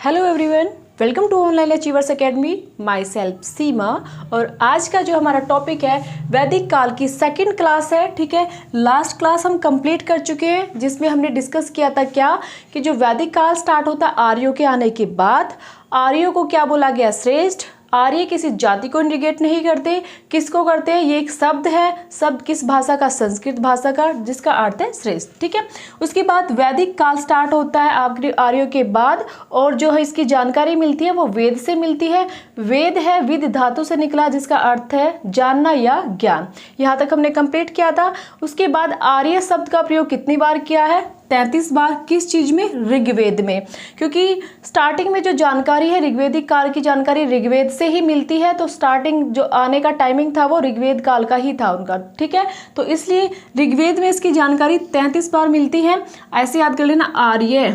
Hello everyone, welcome to online achievers academy. Myself Seema. और आज का जो हमारा टॉपिक है वैदिक काल की सेकंड क्लास है। ठीक है, लास्ट क्लास हम कंप्लीट कर चुके हैं जिसमें हमने डिस्कस किया था क्या कि जो वैदिक काल स्टार्ट होता है आर्यों के आने के बाद, आर्यों को क्या बोला गया? श्रेष्ठ। आर्य किसी जाति को इंडिकेट नहीं करते, किसको करते हैं? ये एक शब्द है। शब्द किस भाषा का? संस्कृत भाषा का, जिसका अर्थ है श्रेष्ठ। ठीक है, उसके बाद वैदिक काल स्टार्ट होता है आर्यों के बाद, और जो है इसकी जानकारी मिलती है वो वेद से मिलती है। वेद है विद धातु से निकला, जिसका अर्थ है जानना या ज्ञान। यहाँ तक हमने कंप्लीट किया था। उसके बाद आर्य शब्द का प्रयोग कितनी बार किया है? 33 बार। किस चीज में? ऋग्वेद में, क्योंकि स्टार्टिंग में जो जानकारी है ऋग्वेदिक काल की जानकारी ऋग्वेद से ही मिलती है, तो स्टार्टिंग जो आने का टाइमिंग था वो ऋग्वेद काल का ही था उनका। ठीक है, तो इसलिए ऋग्वेद में इसकी जानकारी 33 बार मिलती है। ऐसे याद कर लेना, आर्य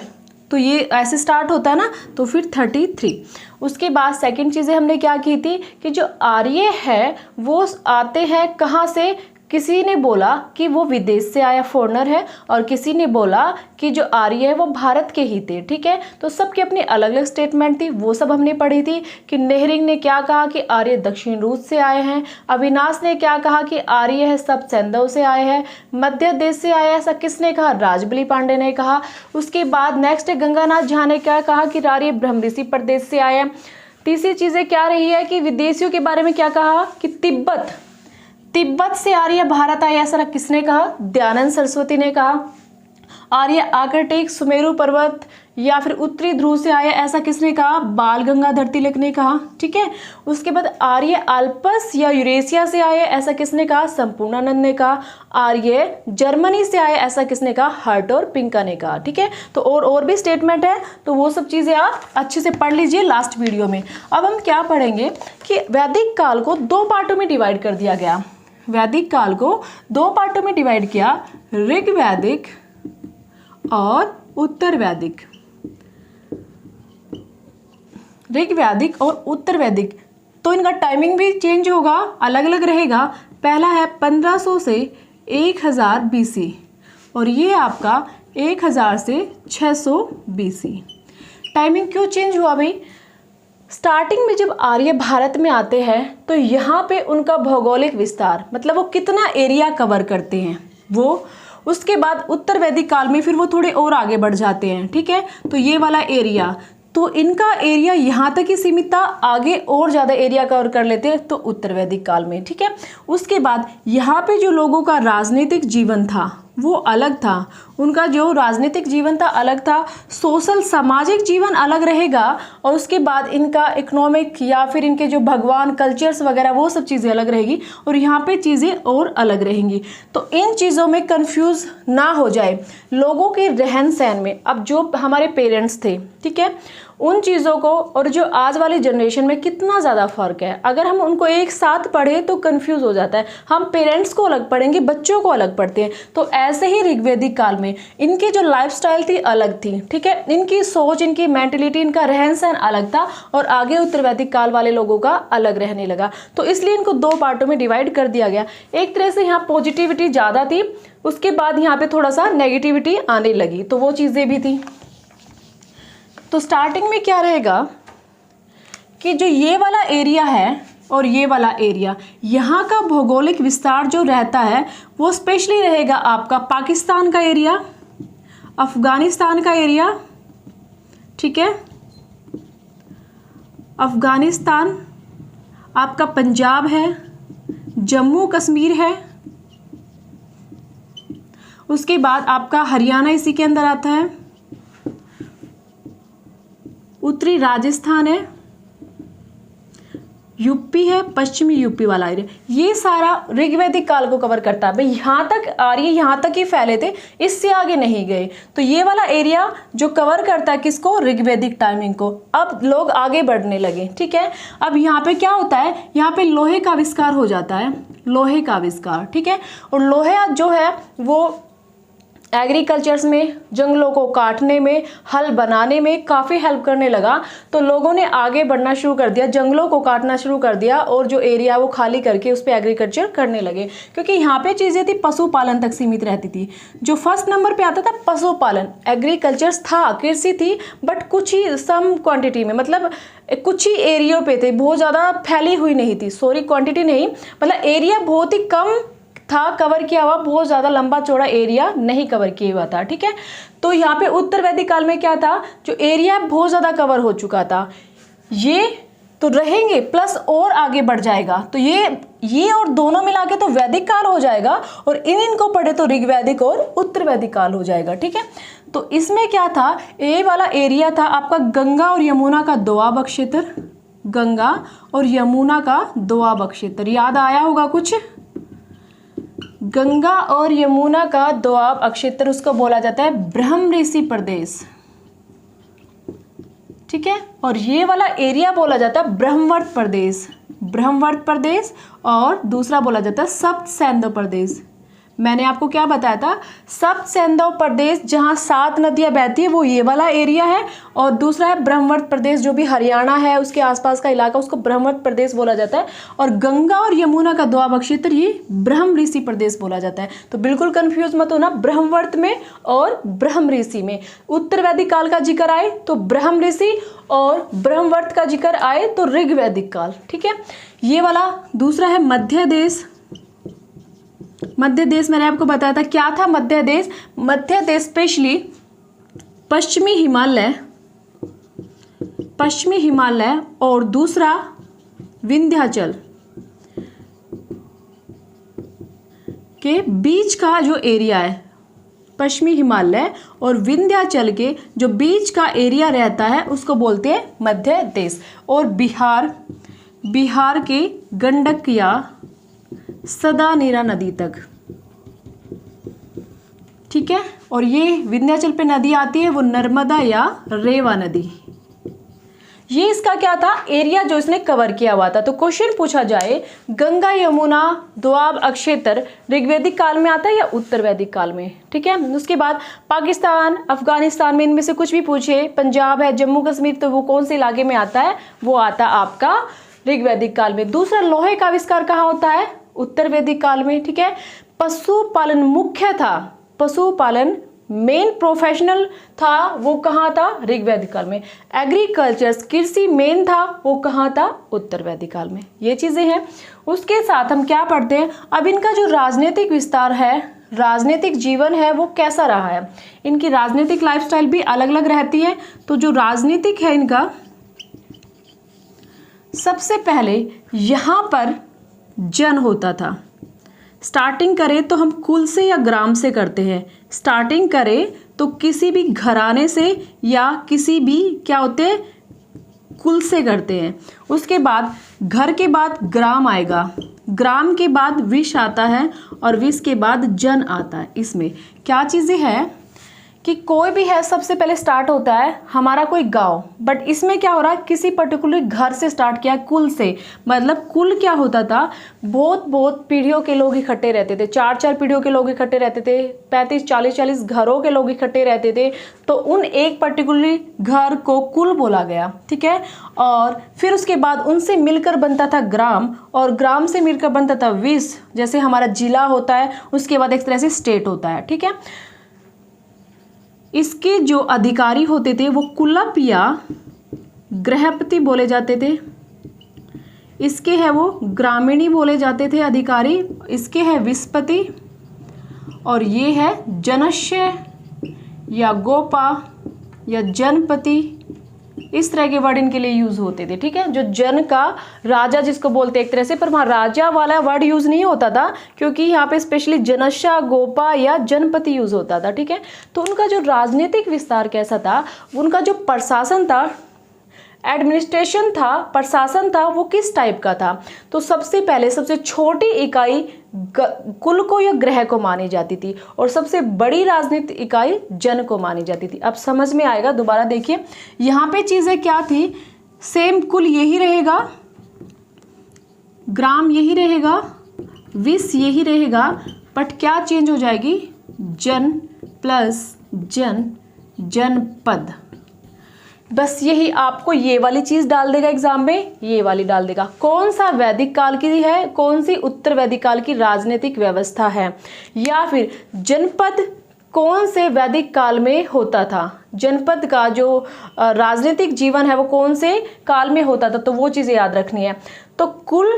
तो ये ऐसे स्टार्ट होता है ना, तो फिर 33। उसके बाद सेकंड चीज़ें हमने क्या की थी कि जो आर्य है वो आते हैं कहाँ से? किसी ने बोला कि वो विदेश से आया फॉरेनर है, और किसी ने बोला कि जो आर्य है वो भारत के ही थे। ठीक है, तो सबकी अपनी अलग अलग स्टेटमेंट थी, वो सब हमने पढ़ी थी। कि नेहरिंग ने क्या कहा कि आर्य दक्षिण रूस से आए हैं। अविनाश ने क्या कहा कि आर्य है सब सैंधव से आए हैं। मध्य देश से आया, ऐसा किसने कहा? राजबली पांडे ने कहा। उसके बाद नेक्स्ट गंगानाथ झा ने क्या कहा कि आर्य ब्रह्मऋषि प्रदेश से आए हैं। तीसरी चीजें क्या रही है कि विदेशियों के बारे में क्या कहा कि तिब्बत से आर्य भारत आए, ऐसा किसने कहा? दयानंद सरस्वती ने कहा। आर्य आर्कटिक सुमेरु पर्वत या फिर उत्तरी ध्रुव से आए, ऐसा किसने कहा? बाल गंगाधर तिलक ने कहा। ठीक है, उसके बाद आर्य अल्पस या यूरेशिया से आए, ऐसा किसने कहा? संपूर्णानंद ने कहा। आर्य जर्मनी से आए, ऐसा किसने कहा? हर्ट और पिंका ने कहा। ठीक है, तो और भी स्टेटमेंट है, तो वो सब चीजें आप अच्छे से पढ़ लीजिए लास्ट वीडियो में। अब हम क्या पढ़ेंगे कि वैदिक काल को 2 पार्टों में डिवाइड कर दिया गया। वैदिक काल को 2 पार्टों में डिवाइड किया, ऋग्वैदिक और उत्तर वैदिक। ऋग्वैदिक और उत्तर वैदिक, तो इनका टाइमिंग भी चेंज होगा, अलग अलग रहेगा। पहला है 1500 से 1000 बीसी, और ये आपका 1000 से 600 बीसी। टाइमिंग क्यों चेंज हुआ भाई? स्टार्टिंग में जब आर्य भारत में आते हैं तो यहाँ पे उनका भौगोलिक विस्तार, मतलब वो कितना एरिया कवर करते हैं वो। उसके बाद उत्तर वैदिक काल में फिर वो थोड़े और आगे बढ़ जाते हैं। ठीक है, तो ये वाला एरिया, तो इनका एरिया यहाँ तक ही सीमित था, आगे और ज़्यादा एरिया कवर कर लेते हैं तो उत्तर वैदिक काल में। ठीक है, उसके बाद यहाँ पे जो लोगों का राजनीतिक जीवन था वो अलग था, उनका जो राजनीतिक जीवन था अलग था, सोशल सामाजिक जीवन अलग रहेगा, और उसके बाद इनका इकोनॉमिक या फिर इनके जो भगवान कल्चर्स वगैरह वो सब चीज़ें अलग रहेगी, और यहाँ पे चीज़ें और अलग रहेंगी। तो इन चीज़ों में कंफ्यूज ना हो जाए लोगों के रहन सहन में। अब जो हमारे पेरेंट्स थे, ठीक है, उन चीज़ों को और जो आज वाली जनरेशन में कितना ज़्यादा फ़र्क है। अगर हम उनको एक साथ पढ़े तो कंफ्यूज हो जाता है। हम पेरेंट्स को अलग पढ़ेंगे, बच्चों को अलग पढ़ते हैं। तो ऐसे ही ऋग्वैदिक काल में इनकी जो लाइफस्टाइल थी अलग थी। ठीक है, इनकी सोच, इनकी मेंटलिटी, इनका रहन सहन अलग था, और आगे उत्तर वैदिक काल वाले लोगों का अलग रहने लगा। तो इसलिए इनको 2 पार्टों में डिवाइड कर दिया गया। एक तरह से यहाँ पॉजिटिविटी ज़्यादा थी, उसके बाद यहाँ पे थोड़ा सा नेगेटिविटी आने लगी, तो वो चीज़ें भी थी। तो स्टार्टिंग में क्या रहेगा कि जो ये वाला एरिया है और ये वाला एरिया, यहाँ का भौगोलिक विस्तार जो रहता है वो स्पेशली रहेगा आपका पाकिस्तान का एरिया, अफगानिस्तान का एरिया। ठीक है, अफगानिस्तान, आपका पंजाब है, जम्मू कश्मीर है, उसके बाद आपका हरियाणा इसी के अंदर आता है, उत्तरी राजस्थान है, यूपी है, पश्चिमी यूपी वाला एरिया। ये सारा ऋग्वैदिक काल को कवर करता है भाई। यहाँ तक आर्य यहाँ तक ही फैले थे, इससे आगे नहीं गए। तो ये वाला एरिया जो कवर करता है किसको? ऋग्वैदिक टाइमिंग को। अब लोग आगे बढ़ने लगे। ठीक है, अब यहाँ पे क्या होता है? यहाँ पे लोहे का आविष्कार हो जाता है, लोहे का आविष्कार। ठीक है, और लोहा जो है वो एग्रीकल्चर्स में, जंगलों को काटने में, हल बनाने में काफ़ी हेल्प करने लगा। तो लोगों ने आगे बढ़ना शुरू कर दिया, जंगलों को काटना शुरू कर दिया और जो एरिया वो खाली करके उस पर एग्रीकल्चर करने लगे, क्योंकि यहाँ पे चीज़ें थी पशुपालन तक सीमित रहती थी। जो फर्स्ट नंबर पे आता था पशुपालन, एग्रीकल्चर था, कृषि थी, बट कुछ ही सम क्वांटिटी में, मतलब कुछ ही एरियो पे थे, बहुत ज़्यादा फैली हुई नहीं थी। सॉरी, क्वांटिटी नहीं, मतलब एरिया बहुत ही कम था कवर किया हुआ, बहुत ज़्यादा लंबा चौड़ा एरिया नहीं कवर किया हुआ था। ठीक है, तो यहाँ पे उत्तर वैदिक काल में क्या था, जो एरिया बहुत ज़्यादा कवर हो चुका था, ये तो रहेंगे प्लस और आगे बढ़ जाएगा। तो ये और दोनों मिला के तो वैदिक काल हो जाएगा, और इनको पढ़े तो ऋग्वैदिक और उत्तर वैदिक काल हो जाएगा। ठीक है, तो इसमें क्या था, ए वाला एरिया था आपका गंगा और यमुना का दोआब क्षेत्र, गंगा और यमुना का दोआब क्षेत्र, याद आया होगा कुछ। गंगा और यमुना का दोआब क्षेत्र, उसको बोला जाता है ब्रह्मऋषि प्रदेश। ठीक है, और ये वाला एरिया बोला जाता है ब्रह्मवर्त प्रदेश, ब्रह्मवर्त प्रदेश, और दूसरा बोला जाता है सप्त सैंधव प्रदेश। मैंने आपको क्या बताया था, सप्त सैंधव प्रदेश जहाँ 7 नदियाँ बहती है वो ये वाला एरिया है, और दूसरा है ब्रह्मवर्त प्रदेश जो भी हरियाणा है उसके आसपास का इलाका, उसको ब्रह्मवर्त प्रदेश बोला जाता है। और गंगा और यमुना का दोआब क्षेत्र ये ब्रह्मऋषि प्रदेश बोला जाता है। तो बिल्कुल कंफ्यूज मत होना, ब्रह्मवर्त में और ब्रह्मऋषि में। उत्तर वैदिक काल का जिक्र आए तो ब्रह्मऋषि, और ब्रह्मवर्त का जिक्र आए तो ऋग्वैदिक काल। ठीक है, ये वाला दूसरा है मध्य देश। मध्य देश मैंने आपको बताया था क्या था मध्य देश। मध्य देश स्पेशली पश्चिमी हिमालय और दूसरा विंध्याचल के बीच का जो एरिया है, पश्चिमी हिमालय और विंध्याचल के जो बीच का एरिया रहता है उसको बोलते हैं मध्य देश। और बिहार के गंडक या सदानीरा नदी तक। ठीक है, और ये विंध्याचल पे नदी आती है वो नर्मदा या रेवा नदी। ये इसका क्या था, एरिया जो इसने कवर किया हुआ था। तो क्वेश्चन पूछा जाए गंगा यमुना दोआब क्षेत्र ऋग्वैदिक काल में आता है या उत्तर वैदिक काल में। ठीक है, उसके बाद पाकिस्तान, अफगानिस्तान में इनमें से कुछ भी पूछे, पंजाब है, जम्मू कश्मीर, तो वो कौन से इलाके में आता है, वो आता आपका ऋग्वैदिक काल में। दूसरा, लोहे का आविष्कार कहाँ होता है, उत्तर वैदिक काल में। ठीक है, पशुपालन मुख्य था, पशुपालन मेन प्रोफेशनल था, वो कहाँ था, ऋग्वैदिक काल में। एग्रीकल्चर कृषि मेन था, वो कहाँ था, उत्तर वैदिक काल में। ये चीजें हैं। उसके साथ हम क्या पढ़ते हैं, अब इनका जो राजनीतिक विस्तार है, राजनीतिक जीवन है, वो कैसा रहा है। इनकी राजनीतिक लाइफस्टाइल भी अलग अलग रहती है। तो जो राजनीतिक है इनका, सबसे पहले यहाँ पर जन होता था। स्टार्टिंग करें तो हम कुल से या ग्राम से करते हैं। स्टार्टिंग करें तो किसी भी घराने से या किसी भी क्या होते हैं, कुल से करते हैं। उसके बाद घर के बाद ग्राम आएगा, ग्राम के बाद विश आता है, और विश के बाद जन आता है। इसमें क्या चीज़ें हैं कि कोई भी है, सबसे पहले स्टार्ट होता है हमारा कोई गांव, बट इसमें क्या हो रहा है, किसी पर्टिकुलर घर से स्टार्ट किया, कुल से। मतलब कुल क्या होता था, बहुत पीढ़ियों के लोग इकट्ठे रहते थे, 4 पीढ़ियों के लोग इकट्ठे रहते थे, 35-40 घरों के लोग इकट्ठे रहते थे। तो उन एक पर्टिकुलर घर को कुल बोला गया। ठीक है, और फिर उसके बाद उनसे मिलकर बनता था ग्राम, और ग्राम से मिलकर बनता था विश, जैसे हमारा जिला होता है, उसके बाद एक तरह से स्टेट होता है। ठीक है, इसके जो अधिकारी होते थे वो कुलप या गृहपति बोले जाते थे। इसके है वो ग्रामीणी बोले जाते थे अधिकारी। इसके है विस्पति, और ये है जनस्य या गोपा या जनपति। इस तरह के वर्ड इनके लिए यूज होते थे। ठीक है, जो जन का राजा जिसको बोलते एक तरह से, पर वहाँ राजा वाला वर्ड यूज नहीं होता था, क्योंकि यहाँ पे स्पेशली जनशा, गोपा या जनपति यूज होता था। ठीक है, तो उनका जो राजनीतिक विस्तार कैसा था, उनका जो प्रशासन था, एडमिनिस्ट्रेशन था, प्रशासन था, वो किस टाइप का था। तो सबसे पहले सबसे छोटी इकाई कुल को या ग्रह को मानी जाती थी, और सबसे बड़ी राजनीतिक इकाई जन को मानी जाती थी। अब समझ में आएगा, दोबारा देखिए, यहाँ पे चीजें क्या थी, सेम कुल यही रहेगा, ग्राम यही रहेगा, विश यही रहेगा, बट क्या चेंज हो जाएगी, जन प्लस जन जनपद। बस यही आपको ये वाली चीज़ डाल देगा एग्जाम में, ये वाली डाल देगा। कौन सा वैदिक काल की है, कौन सी उत्तर वैदिक काल की राजनीतिक व्यवस्था है, या फिर जनपद कौन से वैदिक काल में होता था, जनपद का जो राजनीतिक जीवन है वो कौन से काल में होता था, तो वो चीज़ें याद रखनी है। तो कुल,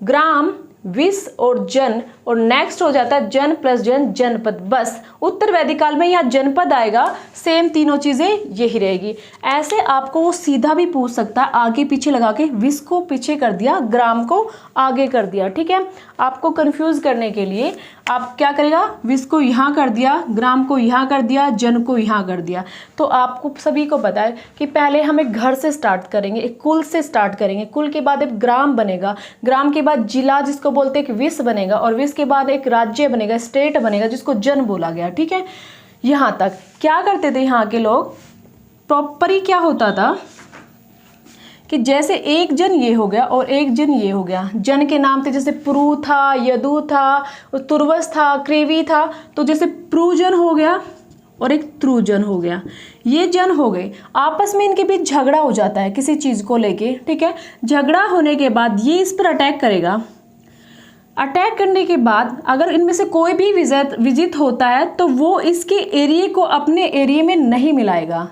ग्राम, विस और जन, और नेक्स्ट हो जाता है जन प्लस जन जनपद। बस उत्तर वैदिक काल में यहाँ जनपद आएगा, सेम तीनों चीज़ें यही रहेगी। ऐसे आपको वो सीधा भी पूछ सकता है, आगे पीछे लगा के, विस को पीछे कर दिया, ग्राम को आगे कर दिया, ठीक है। आपको कंफ्यूज करने के लिए आप क्या करेगा, विस को यहाँ कर दिया, ग्राम को यहाँ कर दिया, जन को यहाँ कर दिया। तो आपको सभी को पता है कि पहले हम एक घर से स्टार्ट करेंगे, एक कुल से स्टार्ट करेंगे, कुल के बाद एक ग्राम बनेगा, ग्राम के बाद जिला जिसको बोलते हैं कि विस बनेगा, और विस के बाद एक राज्य बनेगा, स्टेट बनेगा जिसको जन बोला गया, ठीक है। यहाँ तक क्या करते थे यहाँ के लोग, प्रॉपरली क्या होता था कि जैसे एक जन ये हो गया और एक जन ये हो गया, जन के नाम थे जैसे पुरु था, यदु था, तुर्वस था, क्रेवी था, तो जैसे प्रुजन हो गया और एक त्रुजन हो गया, ये जन हो गए। आपस में इनके बीच झगड़ा हो जाता है किसी चीज़ को लेके, ठीक है। झगड़ा होने के बाद ये इस पर अटैक करेगा, अटैक करने के बाद अगर इनमें से कोई भी विजित होता है तो वो इसके एरिया को अपने एरिया में नहीं मिलाएगा,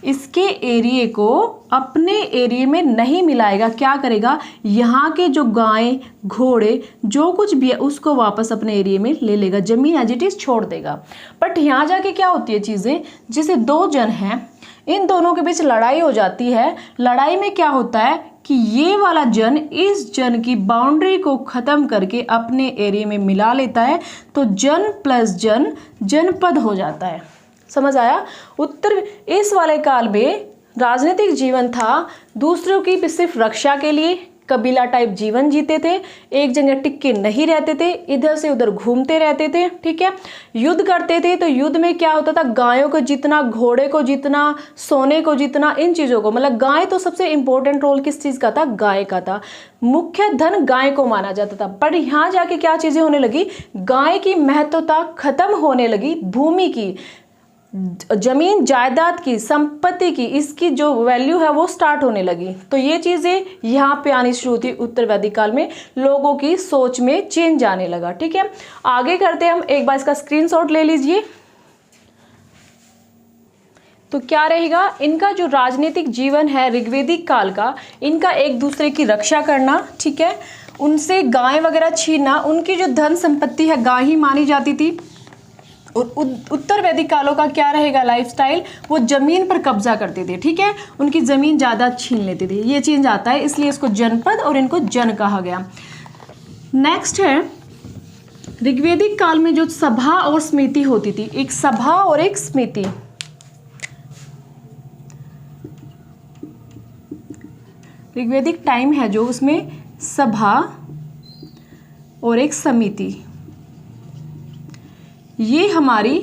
इसके एरिया को अपने एरिया में नहीं मिलाएगा। क्या करेगा, यहाँ के जो गाय घोड़े जो कुछ भी है उसको वापस अपने एरिया में ले लेगा, जमीन एज इट इज छोड़ देगा। बट यहाँ जाके क्या होती है चीज़ें, जैसे दो जन हैं, इन दोनों के बीच लड़ाई हो जाती है। लड़ाई में क्या होता है कि ये वाला जन इस जन की बाउंड्री को ख़त्म करके अपने एरिया में मिला लेता है, तो जन प्लस जन जनपद हो जाता है। समझ आया। उत्तर इस वाले काल में राजनीतिक जीवन था दूसरों की सिर्फ रक्षा के लिए, कबीला टाइप जीवन जीते थे, एक जगह टिक के नहीं रहते थे, इधर से उधर घूमते रहते थे, ठीक है। युद्ध करते थे तो युद्ध में क्या होता था, गायों को जितना, घोड़े को जितना, सोने को जितना, इन चीज़ों को, मतलब गाय तो सबसे इंपॉर्टेंट रोल किस चीज़ का था, गाय का था, मुख्य धन गाय को माना जाता था। पर यहाँ जाके क्या चीज़ें होने लगी, गाय की महत्वता खत्म होने लगी, भूमि की, जमीन जायदाद की, संपत्ति की, इसकी जो वैल्यू है वो स्टार्ट होने लगी। तो ये चीज़ें यहाँ पे आनी शुरू हुई उत्तर वैदिक काल में, लोगों की सोच में चेंज आने लगा, ठीक है। आगे करते हैं हम, एक बार इसका स्क्रीनशॉट ले लीजिए। तो क्या रहेगा, इनका जो राजनीतिक जीवन है ऋग्वेदिक काल का, इनका एक दूसरे की रक्षा करना, ठीक है, उनसे गाय वगैरह छीनना, उनकी जो धन संपत्ति है गाय ही मानी जाती थी। उत्तर वैदिक कालों का क्या रहेगा लाइफस्टाइल, वो जमीन पर कब्जा करते थे, ठीक है, उनकी जमीन ज़्यादा छीन लेते थे। ये चेंज आता है, इसलिए इसको जनपद और इनको जन कहा गया। नेक्स्ट है ऋग्वेदिक काल में जो सभा और समिति होती थी, एक सभा और एक समिति। ऋग्वेदिक टाइम है जो, उसमें सभा और एक समिति, ये हमारी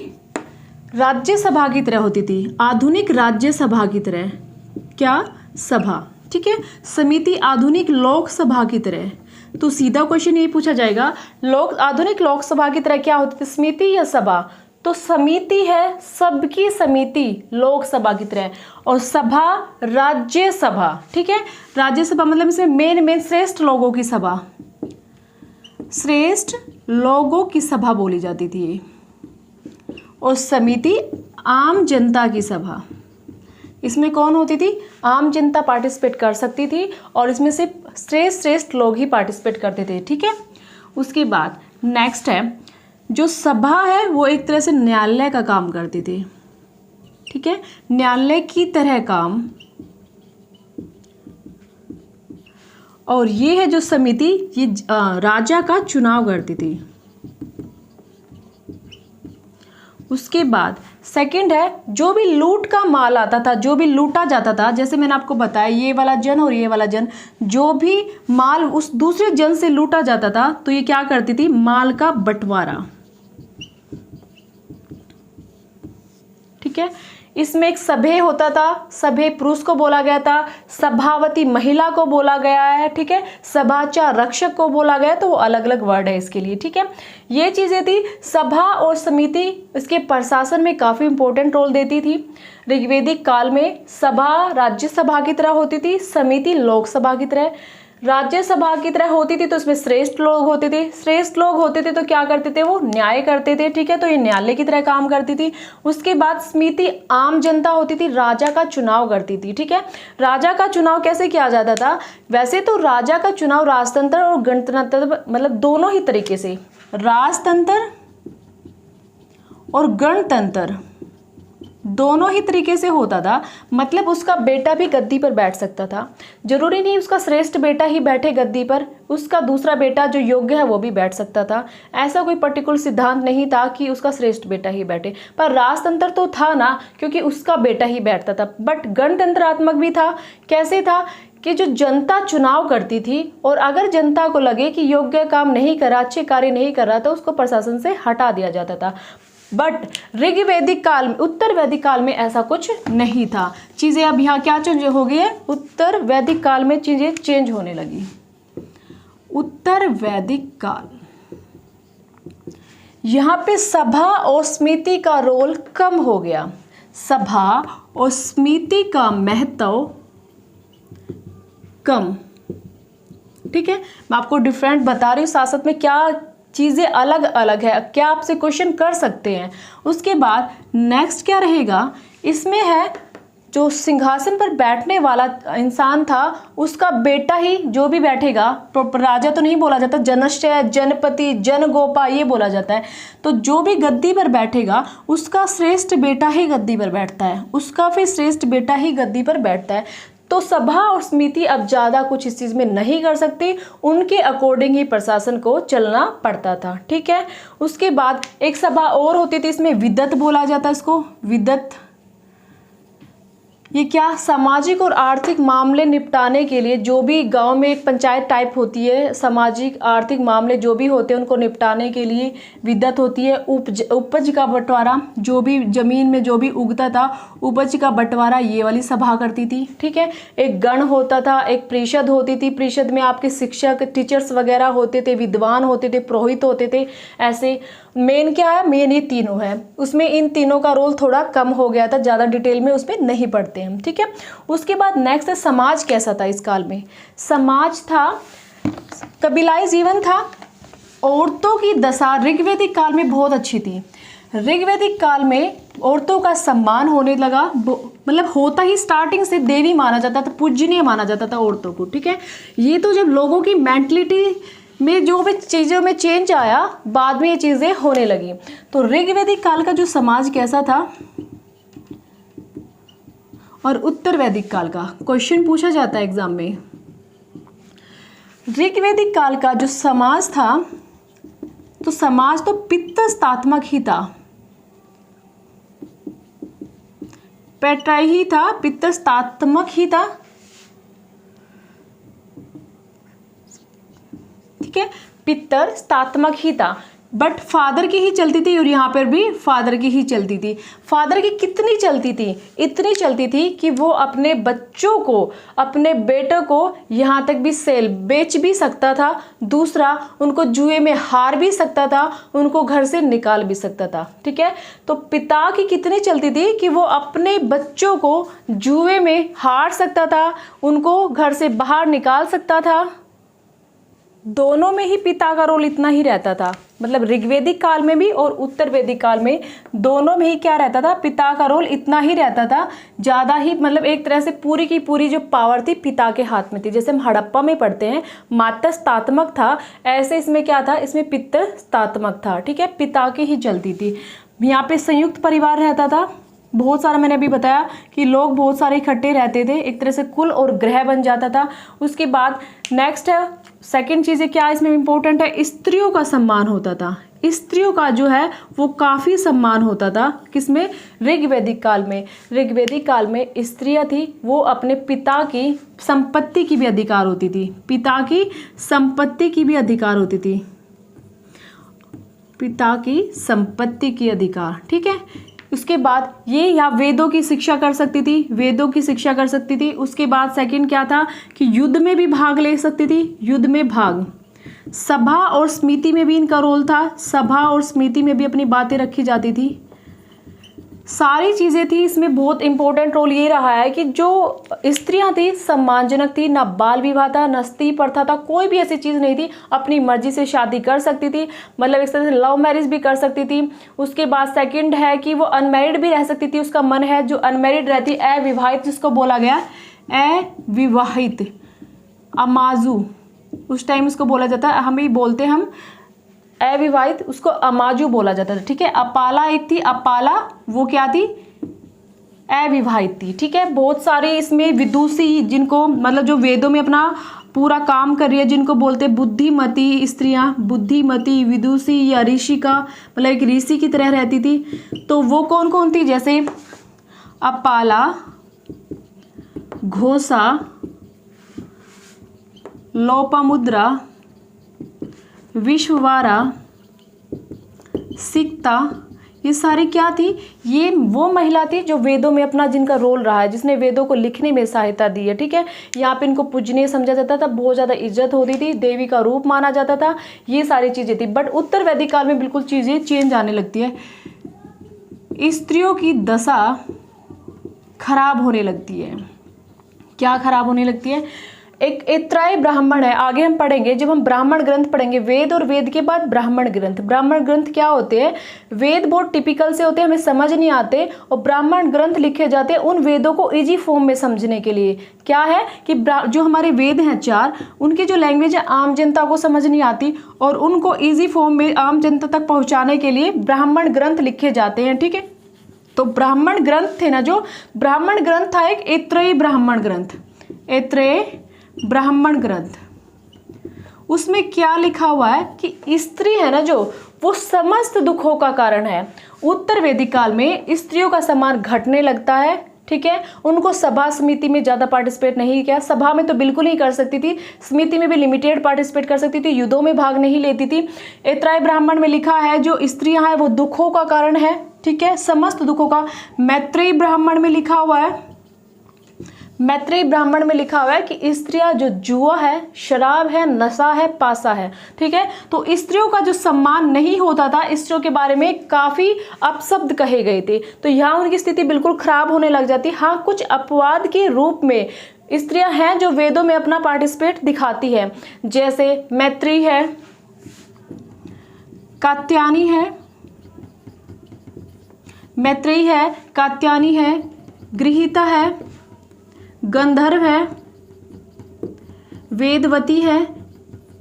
राज्यसभा की तरह होती थी, आधुनिक राज्यसभा की तरह, क्या सभा, ठीक है। समिति आधुनिक लोकसभा की तरह। तो सीधा क्वेश्चन यही पूछा जाएगा, आधुनिक लोकसभा की तरह क्या होती थी, समिति या सभा। तो समिति है सबकी समिति लोकसभा की तरह, और सभा राज्यसभा, ठीक है। राज्यसभा मतलब इसमें मेन श्रेष्ठ लोगों की सभा, श्रेष्ठ लोगों की सभा बोली जाती थी। और समिति आम जनता की सभा, इसमें कौन होती थी, आम जनता पार्टिसिपेट कर सकती थी, और इसमें सिर्फ श्रेष्ठ लोग ही पार्टिसिपेट करते थे, ठीक है। उसके बाद नेक्स्ट है, जो सभा है वो एक तरह से न्यायालय का काम करती थी, ठीक है, न्यायालय की तरह काम। और ये है जो समिति, ये राजा का चुनाव करती थी। उसके बाद सेकंड है, जो भी लूट का माल आता था, जो भी लूटा जाता था, जैसे मैंने आपको बताया ये वाला जन और ये वाला जन, जो भी माल उस दूसरे जन से लूटा जाता था तो ये क्या करती थी, माल का बंटवारा, ठीक है। इसमें एक सभ्य होता था, सभ्य पुरुष को बोला गया था, सभावती महिला को बोला गया है, ठीक है, सभाचार रक्षक को बोला गया, तो वो अलग अलग वर्ड है इसके लिए, ठीक है। ये चीजें थी। सभा और समिति इसके प्रशासन में काफी इंपॉर्टेंट रोल देती थी। ऋग्वेदिक काल में सभा राज्यसभा की तरह होती थी, समिति लोकसभा की तरह, राज्यसभा की तरह होती थी, तो इसमें श्रेष्ठ लोग होते थे। श्रेष्ठ लोग होते थे तो क्या करते थे, वो न्याय करते थे, ठीक है, तो ये न्यायालय की तरह काम करती थी। उसके बाद समिति आम जनता होती थी, राजा का चुनाव करती थी, ठीक है। राजा का चुनाव कैसे किया जाता था, वैसे तो राजा का चुनाव राजतंत्र और गणतंत्र मतलब दोनों ही तरीके से, राजतंत्र और गणतंत्र दोनों ही तरीके से होता था। मतलब उसका बेटा भी गद्दी पर बैठ सकता था, जरूरी नहीं उसका श्रेष्ठ बेटा ही बैठे गद्दी पर, उसका दूसरा बेटा जो योग्य है वो भी बैठ सकता था। ऐसा कोई पर्टिकुलर सिद्धांत नहीं था कि उसका श्रेष्ठ बेटा ही बैठे, पर राजतंत्र तो था ना, क्योंकि उसका बेटा ही बैठता था। बट गणतंत्रात्मक भी था। कैसे था कि जो जनता चुनाव करती थी और अगर जनता को लगे कि योग्य काम नहीं करा, अच्छे कार्य नहीं कर रहा, तो उसको प्रशासन से हटा दिया जाता था। बट ऋग्वैदिक काल में, उत्तर वैदिक काल में ऐसा कुछ नहीं था। चीजें अब यहाँ क्या चेंज हो गई है, उत्तर वैदिक काल में चीजें चेंज होने लगी। उत्तर वैदिक काल, यहाँ पे सभा और समिति का रोल कम हो गया। सभा और समिति का महत्व कम, ठीक है। मैं आपको डिफरेंट बता रही हूँ, साथ साथ में क्या चीज़ें अलग अलग है, क्या आपसे क्वेश्चन कर सकते हैं। उसके बाद नेक्स्ट क्या रहेगा, इसमें है जो सिंहासन पर बैठने वाला इंसान था उसका बेटा ही जो भी बैठेगा, राजा तो नहीं बोला जाता, जनश्चय, जनपति, जनगोपा ये बोला जाता है। तो जो भी गद्दी पर बैठेगा उसका श्रेष्ठ बेटा ही गद्दी पर बैठता है, उसका फिर श्रेष्ठ बेटा ही गद्दी पर बैठता है। तो सभा और समिति अब ज़्यादा कुछ इस चीज़ में नहीं कर सकती, उनके अकॉर्डिंग ही प्रशासन को चलना पड़ता था, ठीक है। उसके बाद एक सभा और होती थी, इसमें विदत बोला जाता है, इसको विदत। ये क्या, सामाजिक और आर्थिक मामले निपटाने के लिए, जो भी गांव में एक पंचायत टाइप होती है, सामाजिक आर्थिक मामले जो भी होते हैं उनको निपटाने के लिए विदत होती है। उपज का बंटवारा, जो भी जमीन में जो भी उगता था उपज का बंटवारा ये वाली सभा करती थी, ठीक है। एक गण होता था, एक परिषद होती थी, परिषद में आपके शिक्षक, टीचर्स वगैरह होते थे, विद्वान होते थे, पुरोहित होते थे। ऐसे मेन क्या है, मेन ये तीनों है। उसमें इन तीनों का रोल थोड़ा कम हो गया था, ज़्यादा डिटेल में उसमें नहीं पढ़ते हम, ठीक है। उसके बाद नेक्स्ट है समाज कैसा था इस काल में। समाज था, कबीलाई जीवन था। औरतों की दशा ऋग्वैदिक काल में बहुत अच्छी थी। ऋग्वैदिक काल में औरतों का सम्मान होने लगा, मतलब होता ही स्टार्टिंग से देवी माना जाता था, पूजनीय माना जाता था औरतों को, ठीक है। ये तो जब लोगों की मेंटलिटी में जो भी चीज़ों में चेंज आया, बाद में ये चीज़ें होने लगी। तो ऋग्वैदिक काल का जो समाज कैसा था और उत्तर वैदिक काल का क्वेश्चन पूछा जाता है एग्जाम में। ऋग्वैदिक काल का जो समाज था, तो समाज तो पित्तस्तात्मक ही था, पैट्राई ही था, पित्तस्तात्मक ही था, ठीक है, पित्तस्तात्मक ही था। बट फादर की ही चलती थी, और यहाँ पर भी फादर की ही चलती थी। फादर की कितनी चलती थी, इतनी चलती थी कि वो अपने बच्चों को, अपने बेटों को यहाँ तक भी सेल बेच भी सकता था। दूसरा, उनको जुए में हार भी सकता था, उनको घर से निकाल भी सकता था, ठीक है। तो पिता की कितनी चलती थी कि वो अपने बच्चों को जुए में हार सकता था, उनको घर से बाहर निकाल सकता था। दोनों में ही पिता का रोल इतना ही रहता था, मतलब ऋग्वैदिक काल में भी और उत्तर वैदिक काल में दोनों में ही क्या रहता था, पिता का रोल इतना ही रहता था, ज़्यादा ही, मतलब एक तरह से पूरी की पूरी जो पावर थी पिता के हाथ में थी। जैसे हम हड़प्पा में पढ़ते हैं मातस्तात्मक था, ऐसे इसमें क्या था, इसमें पितृस्तात्मक था, ठीक है, पिता की ही चलती थी। यहाँ पे संयुक्त परिवार रहता था, बहुत सारा, मैंने अभी बताया कि लोग बहुत सारे इकट्ठे रहते थे, एक तरह से कुल और ग्रह बन जाता था। उसके बाद नेक्स्ट है, सेकंड चीज़ें क्या इसमें इंपॉर्टेंट है, स्त्रियों का सम्मान होता था। स्त्रियों का जो है वो काफ़ी सम्मान होता था, किसमें, ऋग्वैदिक काल में। ऋग्वैदिक काल में स्त्रियां थी, वो अपने पिता की संपत्ति की भी अधिकार होती थी, पिता की संपत्ति की भी अधिकार होती थी, पिता की संपत्ति की अधिकार, ठीक है। उसके बाद ये यहाँ वेदों की शिक्षा कर सकती थी, वेदों की शिक्षा कर सकती थी। उसके बाद सेकंड क्या था कि युद्ध में भी भाग ले सकती थी, युद्ध में भाग। सभा और समिति में भी इनका रोल था, सभा और समिति में भी अपनी बातें रखी जाती थी, सारी चीज़ें थी। इसमें बहुत इंपॉर्टेंट रोल ये रहा है कि जो स्त्रियां थी सम्मानजनक थी, ना बाल विवाह था, ना स्त्री प्रथा था, कोई भी ऐसी चीज़ नहीं थी, अपनी मर्जी से शादी कर सकती थी, मतलब एक तरह से लव मैरिज भी कर सकती थी। उसके बाद सेकंड है कि वो अनमैरिड भी रह सकती थी, उसका मन है। जो अनमैरिड रहती, अविवाहित जिसको बोला गया अविवाहित, अमाजू उस टाइम उसको बोला जाता है, हम ही बोलते हैं हम अविवाहित, उसको अमाजू बोला जाता था, ठीक है। अपाला एक थी, अपाला वो क्या थी, अविवाहित थी, ठीक है। बहुत सारे इसमें विदुषी, जिनको मतलब जो वेदों में अपना पूरा काम कर रही है, जिनको बोलते हैं बुद्धिमती स्त्रियां, बुद्धिमती, विदुषी या ऋषि का मतलब एक ऋषि की तरह रहती थी। तो वो कौन कौन थी, जैसे अपाला, घोषा, लोपामुद्रा, विश्ववारा, सिक्ता, ये सारी क्या थी, ये वो महिला थी जो वेदों में अपना जिनका रोल रहा है, जिसने वेदों को लिखने में सहायता दी है, ठीक है। यहाँ पे इनको पूजनीय समझा जाता था, बहुत ज़्यादा इज्जत होती थी, देवी का रूप माना जाता था, ये सारी चीज़ें थी। बट उत्तर वैदिक काल में बिल्कुल चीज़ें चेंज आने लगती है, स्त्रियों की दशा खराब होने लगती है। क्या खराब होने लगती है, एक ऐतराय ब्राह्मण है, आगे हम पढ़ेंगे जब हम ब्राह्मण ग्रंथ पढ़ेंगे, वेद और वेद के बाद ब्राह्मण ग्रंथ। ब्राह्मण ग्रंथ क्या होते हैं, वेद बहुत टिपिकल से होते हैं, हमें समझ नहीं आते, और ब्राह्मण ग्रंथ लिखे जाते हैं उन वेदों को इजी फॉर्म में समझने के लिए। क्या है कि जो हमारे वेद हैं 4, उनकी जो लैंग्वेज है आम जनता को समझ नहीं आती, और उनको ईजी फॉर्म में आम जनता तक पहुँचाने के लिए ब्राह्मण ग्रंथ लिखे जाते हैं, ठीक है। तो ब्राह्मण ग्रंथ थे ना, जो ब्राह्मण ग्रंथ था एक ऐतरेय ब्राह्मण ग्रंथ, ऐतरेय ब्राह्मण ग्रंथ। उसमें क्या लिखा हुआ है कि स्त्री है ना जो, वो समस्त दुखों का कारण है। उत्तर वैदिक काल में स्त्रियों का सम्मान घटने लगता है, ठीक है। उनको सभा समिति में ज़्यादा पार्टिसिपेट नहीं किया, सभा में तो बिल्कुल नहीं कर सकती थी, समिति में भी लिमिटेड पार्टिसिपेट कर सकती थी, युद्धों में भाग नहीं लेती थी। ऐतराय ब्राह्मण में लिखा है जो स्त्रियां हैं वो दुखों का कारण है, ठीक है, समस्त दुखों का। मैत्रेय ब्राह्मण में लिखा हुआ है, मैत्रेय ब्राह्मण में लिखा हुआ है कि स्त्रियां जो जुआ है, शराब है, नशा है, पासा है, ठीक है। तो स्त्रियों का जो सम्मान नहीं होता था, स्त्रियों के बारे में काफ़ी अपशब्द कहे गए थे, तो यहाँ उनकी स्थिति बिल्कुल खराब होने लग जाती। हाँ, कुछ अपवाद के रूप में स्त्रियां हैं जो वेदों में अपना पार्टिसिपेट दिखाती है, जैसे मैत्री है, कात्यायनी है, मैत्रेयी है, कात्यायनी है, गृहीता है, गंधर्व है, वेदवती है,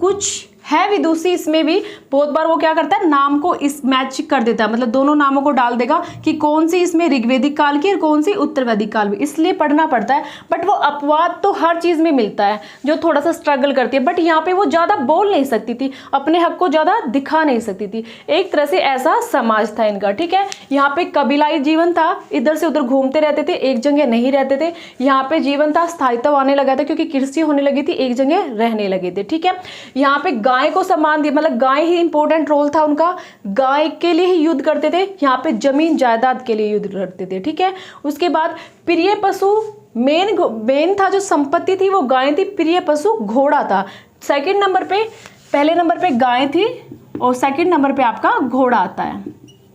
कुछ है विदुषी। इसमें भी बहुत बार वो क्या करता है, नाम को इस मैच कर देता है, मतलब दोनों नामों को डाल देगा कि कौन सी इसमें ऋग्वेदिक काल की और कौन सी उत्तर वैदिक काल में, इसलिए पढ़ना पड़ता है। बट वो अपवाद तो हर चीज़ में मिलता है, जो थोड़ा सा स्ट्रगल करती है, बट यहाँ पे वो ज़्यादा बोल नहीं सकती थी, अपने हक को ज़्यादा दिखा नहीं सकती थी। एक तरह से ऐसा समाज था इनका, ठीक है। यहाँ पे कबीलाई जीवन था, इधर से उधर घूमते रहते थे, एक जगह नहीं रहते थे। यहाँ पे जीवन था, स्थायित्व आने लगा था क्योंकि कृषि होने लगी थी, एक जगह रहने लगे थे, ठीक है। यहाँ पे गाय को सम्मान दिया, मतलब गाय ही इंपॉर्टेंट रोल था उनका, गाय के लिए ही युद्ध करते थे, यहाँ पे जमीन जायदाद के लिए युद्ध करते थे, ठीक है। उसके बाद प्रिय पशु मेन था, जो संपत्ति थी वो गाय थी, प्रिय पशु घोड़ा था। सेकंड नंबर पे, पहले नंबर पे गाय थी और सेकंड नंबर पे आपका घोड़ा आता है,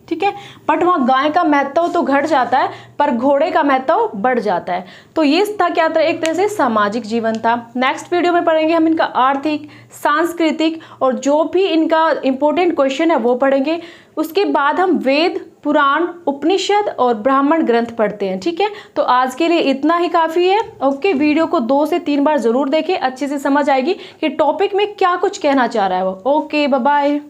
ठीक है। बट वहाँ गाय का महत्व तो घट जाता है पर घोड़े का महत्व बढ़ जाता है। तो ये था क्या था, एक तरह से सामाजिक जीवन था। नेक्स्ट वीडियो में पढ़ेंगे हम इनका आर्थिक, सांस्कृतिक और जो भी इनका इंपॉर्टेंट क्वेश्चन है वो पढ़ेंगे। उसके बाद हम वेद, पुराण, उपनिषद और ब्राह्मण ग्रंथ पढ़ते हैं, ठीक है। तो आज के लिए इतना ही काफ़ी है। ओके, वीडियो को 2 से 3 बार ज़रूर देखें, अच्छे से समझ आएगी कि टॉपिक में क्या कुछ कहना चाह रहा है वो। Okay, bye bye.